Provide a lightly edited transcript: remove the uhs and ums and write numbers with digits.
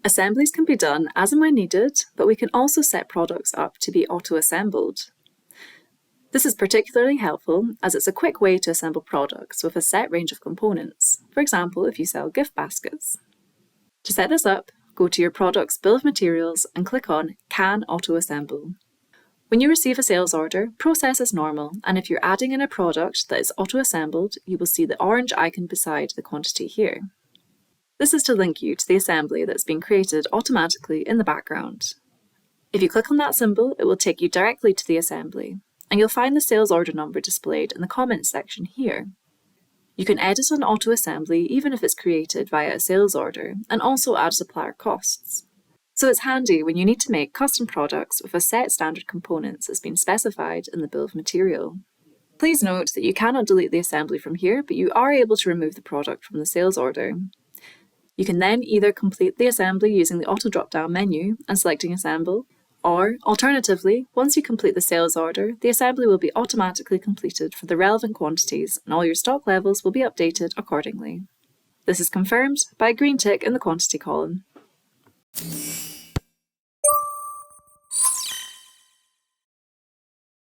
Assemblies can be done as and when needed, but we can also set products up to be auto-assembled. This is particularly helpful as it's a quick way to assemble products with a set range of components, for example if you sell gift baskets. To set this up, go to your product's bill of materials and click on Can Auto-Assemble. When you receive a sales order, process as normal, and if you're adding in a product that is auto-assembled, you will see the orange icon beside the quantity here. This is to link you to the assembly that's been created automatically in the background. If you click on that symbol, it will take you directly to the assembly, and you'll find the sales order number displayed in the comments section here. You can edit an auto-assembly even if it's created via a sales order, and also add supplier costs. So it's handy when you need to make custom products with a set standard components that's been specified in the bill of material. Please note that you cannot delete the assembly from here, but you are able to remove the product from the sales order. You can then either complete the assembly using the auto drop-down menu and selecting Assemble, or alternatively, once you complete the sales order, the assembly will be automatically completed for the relevant quantities and all your stock levels will be updated accordingly. This is confirmed by a green tick in the quantity column.